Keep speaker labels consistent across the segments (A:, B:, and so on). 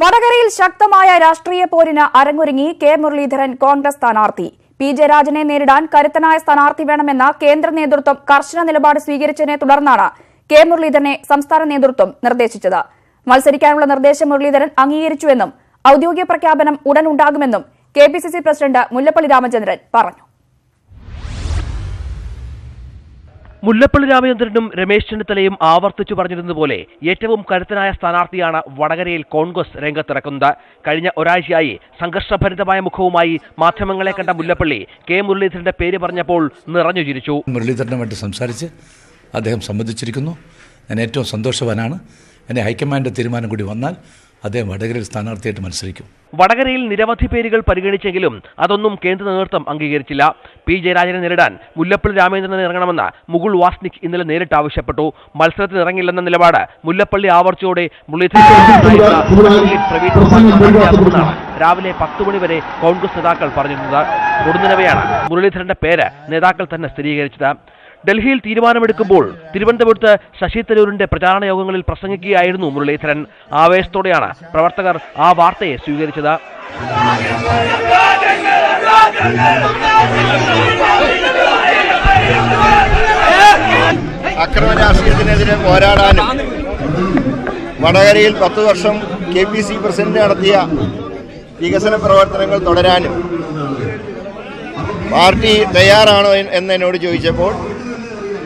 A: വടകരയിൽ ശക്തമായ രാഷ്ട്രീയ പോരിന് അരങ്ങൊരുങ്ങി കെ മുരളീധരൻ കോൺഗ്രസ് സ്ഥാനാർത്ഥി. പി ജയരാജനെ നേരിടാൻ കരുത്തനായ സ്ഥാനാർത്ഥി വേണമെന്ന കേന്ദ്ര നേതൃത്വം കർശന നിലപാട് സ്വീകരിച്ചതിനെ തുടർന്നാണ് കെ മുരളീധരനെ സംസ്ഥാന നേതൃത്വം നിർദ്ദേശിച്ചത്. മത്സരിക്കാനുള്ള നിർദ്ദേശം മുരളീധരൻ അംഗീകരിച്ചുവെന്നും ഔദ്യോഗിക പ്രഖ്യാപനം ഉടൻ ഉണ്ടാകുമെന്നും കെപിസിസി പ്രസിഡന്റ് മുല്ലപ്പള്ളി രാമചന്ദ്രൻ പറഞ്ഞു.
B: മുല്ലപ്പള്ളി രാമചന്ദ്രനും രമേശ് ചെന്നിത്തലയും ആവർത്തിച്ചു പറഞ്ഞിരുന്നതുപോലെ ഏറ്റവും കരുത്തനായ സ്ഥാനാർത്ഥിയാണ് വടകരയിൽ കോൺഗ്രസ് രംഗത്തിറക്കുന്നത്. കഴിഞ്ഞ ഒരാഴ്ചയായി സംഘർഷഭരിതമായ മുഖവുമായി മാധ്യമങ്ങളെ കണ്ട മുല്ലപ്പള്ളി കെ മുരളീധരന്റെ പേര് പറഞ്ഞപ്പോൾ നിറഞ്ഞു ചിരിച്ചു.
C: മുരളീധരനുമായിട്ട് സംസാരിച്ച് അദ്ദേഹം സമ്മതിച്ചിരിക്കുന്നു. ഞാൻ ഏറ്റവും സന്തോഷവാനാണ്. എന്നെ ഹൈക്കമാൻഡ് തീരുമാനം കൂടി വന്നാൽ അദ്ദേഹം വടകരയിൽ സ്ഥാനാർത്ഥിയായിട്ട് മത്സരിക്കും.
B: വടകരയിൽ നിരവധി പേരുകൾ പരിഗണിച്ചെങ്കിലും അതൊന്നും കേന്ദ്ര നേതൃത്വം അംഗീകരിച്ചില്ല. പി ജയരാജനെ നേരിടാൻ മുല്ലപ്പള്ളി രാമചന്ദ്രനെ ഇറങ്ങണമെന്ന് മുകുൾ വാസ്നിക് ഇന്നലെ നേരിട്ട് ആവശ്യപ്പെട്ടു. മത്സരത്തിന് ഇറങ്ങില്ലെന്ന നിലപാട് മുല്ലപ്പള്ളി ആവർത്തിയോടെ രാവിലെ 10 മണി വരെ കോൺഗ്രസ് നേതാക്കൾ പറഞ്ഞിരുന്നത്. ഒടുവിലാണ് മുരളീധരന്റെ പേര് നേതാക്കൾ തന്നെ സ്ഥിരീകരിച്ചത്. ഡൽഹിയിൽ തീരുമാനമെടുക്കുമ്പോൾ തിരുവനന്തപുരത്ത് ശശി തരൂരിന്റെ പ്രചാരണ യോഗങ്ങളിൽ പ്രസംഗിക്കുകയായിരുന്നു മുരളീധരൻ. ആവേശത്തോടെയാണ് പ്രവർത്തകർ ആ വാർത്തയെ സ്വീകരിച്ചത്.
D: അക്രമ രാഷ്ട്രീയത്തിനെതിരെ പോരാടാനും വടകരയിൽ 10 വർഷം കെപിസിസി പ്രസിഡന്റ് നടത്തിയ വികസന പ്രവർത്തനങ്ങൾ തുടരാനും പാർട്ടി തയ്യാറാണോ എന്ന് എന്നോട് ചോദിച്ചപ്പോൾ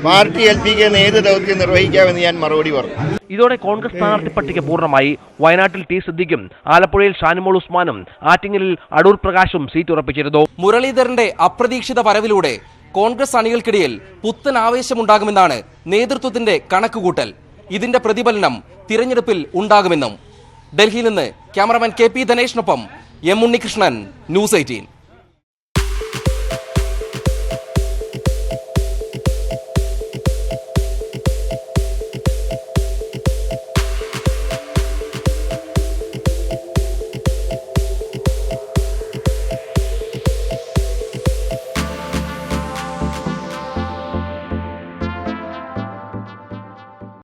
D: പാർട്ടി ഏൽപ്പിക്കുന്ന ഏത് ദൗത്യം നിർവഹിക്കാമെന്ന് ഞാൻ മറുപടി പറഞ്ഞു.
B: ഇതോടെ കോൺഗ്രസ് സ്ഥാനാർത്ഥി പട്ടിക പൂർണ്ണമായി. വയനാട്ടിൽ ടി സിദ്ദിഖും ആലപ്പുഴയിൽ ഷാനിമോൾ ഉസ്മാനും ആറ്റിങ്ങലിൽ അടൂർ പ്രകാശും സീറ്റ് ഉറപ്പിച്ചിരുന്നു.
E: മുരളീധരന്റെ അപ്രതീക്ഷിത വരവിലൂടെ കോൺഗ്രസ് അണികൾക്കിടയിൽ പുത്തൻ ആവേശമുണ്ടാകുമെന്നാണ് നേതൃത്വത്തിന്റെ കണക്കുകൂട്ടൽ. ഇതിന്റെ പ്രതിഫലനം തിരഞ്ഞെടുപ്പിൽ ഉണ്ടാകുമെന്നും. ഡൽഹിയിൽ നിന്ന് ക്യാമറമാൻ കെ പി ധനേഷിനൊപ്പം എം ഉണ്ണികൃഷ്ണൻ, ന്യൂസ് 18.